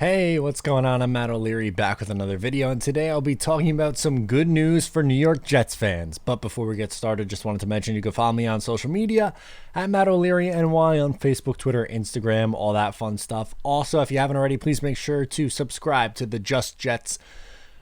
Hey, what's going on? I'm Matt O'Leary back with another video, and today I'll be talking about some good news for New York Jets fans. But before we get started, just wanted to mention you can follow me on social media at Matt O'Leary NY on Facebook, Twitter, Instagram, all that fun stuff. Also, if you haven't already, please make sure to subscribe to the Just Jets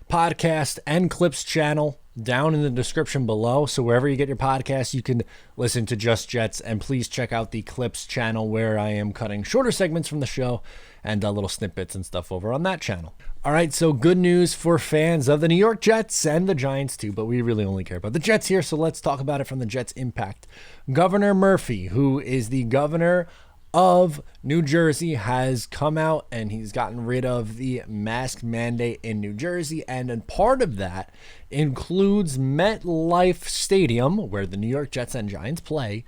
podcast and clips channel down in the description below. So wherever you get your podcasts, you can listen to Just Jets, and please check out the clips channel where I am cutting shorter segments from the show and little snippets and stuff over on that channel. All right, so good news for fans of the New York Jets and the Giants too, but we really only care about the Jets here, so let's talk about it from the Jets' impact. Governor Murphy, who is the governor of New Jersey, has come out and he's gotten rid of the mask mandate in New Jersey, and part of that includes MetLife Stadium, where the New York Jets and Giants play.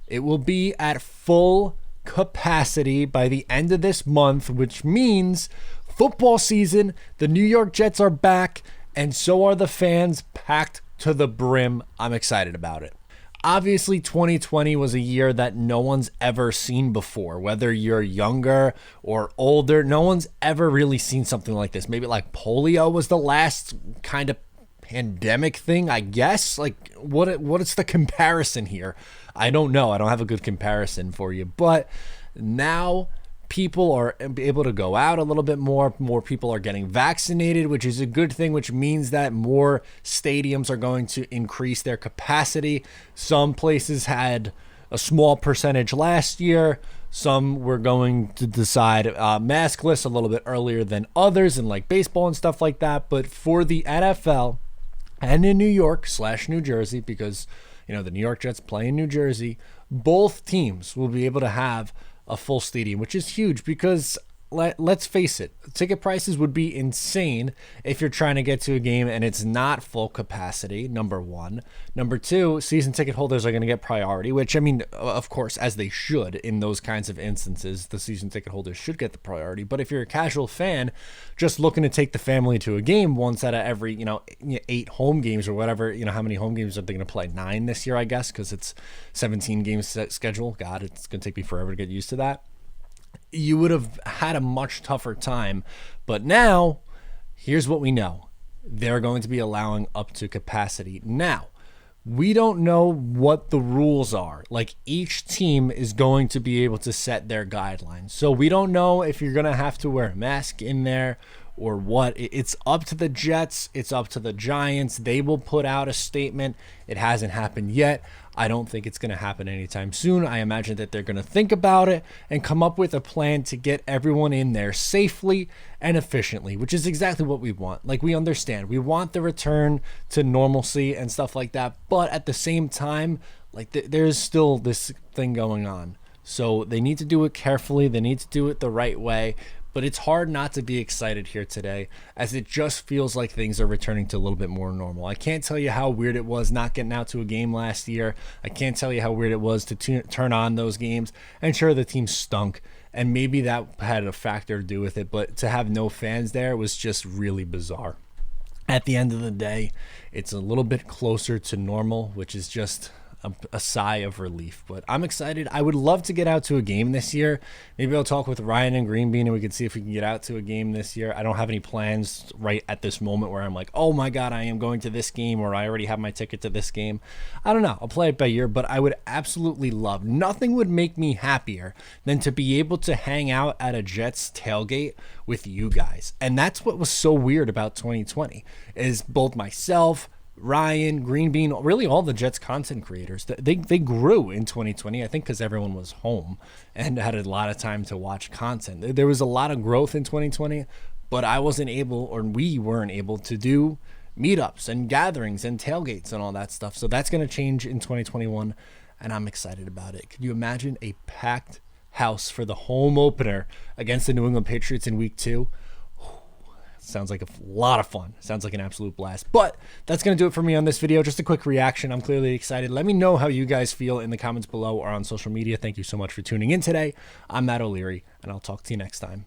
It will be at full capacity by the end of this month, which means football season, the New York Jets are back, and so are the fans, packed to the brim. I'm excited about it. Obviously, 2020 was a year that no one's ever seen before. Whether you're younger or older, no one's ever really seen something like this. Maybe like polio was the last kind of pandemic thing, I guess. Like, what is the comparison here? I don't know. I don't have a good comparison for you. But now people are able to go out a little bit more. More people are getting vaccinated, which is a good thing, which means that more stadiums are going to increase their capacity. Some places had a small percentage last year. Some were going to decide maskless a little bit earlier than others, and like baseball and stuff like that. But for the NFL and in New York/New Jersey, because the New York Jets play in New Jersey, both teams will be able to have a full stadium, which is huge because let's face it, ticket prices would be insane if you're trying to get to a game and it's not full capacity, number one. Number two, season ticket holders are going to get priority, which, I mean, of course, as they should in those kinds of instances, the season ticket holders should get the priority. But if you're a casual fan just looking to take the family to a game once out of every, 8 home games or whatever, how many home games are they going to play? 9 this year, I guess, because it's 17 games schedule. God, it's going to take me forever to get used to that. You would have had a much tougher time. But now, here's what we know. They're going to be allowing up to capacity. Now, we don't know what the rules are. Like, each team is going to be able to set their guidelines. So we don't know if you're going to have to wear a mask in there or what. It's up to the Jets. It's up to the Giants. They will put out a statement. It hasn't happened yet. I don't think it's going to happen anytime soon. I imagine that they're going to think about it and come up with a plan to get everyone in there safely and efficiently, which is exactly what we want. Like, we understand. We want the return to normalcy and stuff like that. But at the same time, like, there's still this thing going on. So they need to do it carefully. They need to do it the right way. But it's hard not to be excited here today, as it just feels like things are returning to a little bit more normal. I can't tell you how weird it was not getting out to a game last year. I can't tell you how weird it was to turn on those games. And sure, the team stunk, and maybe that had a factor to do with it, but to have no fans there was just really bizarre. At the end of the day, it's a little bit closer to normal, which is just a sigh of relief. But I'm excited. I would love to get out to a game this year. Maybe I'll talk with Ryan and Greenbean and we can see if we can get out to a game this year. I don't have any plans right at this moment where I'm like, oh my God, I am going to this game, or I already have my ticket to this game. I don't know. I'll play it by ear, but I would absolutely love, nothing would make me happier than to be able to hang out at a Jets tailgate with you guys. And that's what was so weird about 2020 is both myself, Ryan, Greenbean, really all the Jets content creators, they grew in 2020, I think because everyone was home and had a lot of time to watch content. There was a lot of growth in 2020, but I wasn't able, or we weren't able to do meetups and gatherings and tailgates and all that stuff. So that's going to change in 2021, and I'm excited about it. Could you imagine a packed house for the home opener against the New England Patriots in week 2? Sounds like a lot of fun. Sounds like an absolute blast. But that's going to do it for me on this video. Just a quick reaction. I'm clearly excited. Let me know how you guys feel in the comments below or on social media. Thank you so much for tuning in today. I'm Matt O'Leary, and I'll talk to you next time.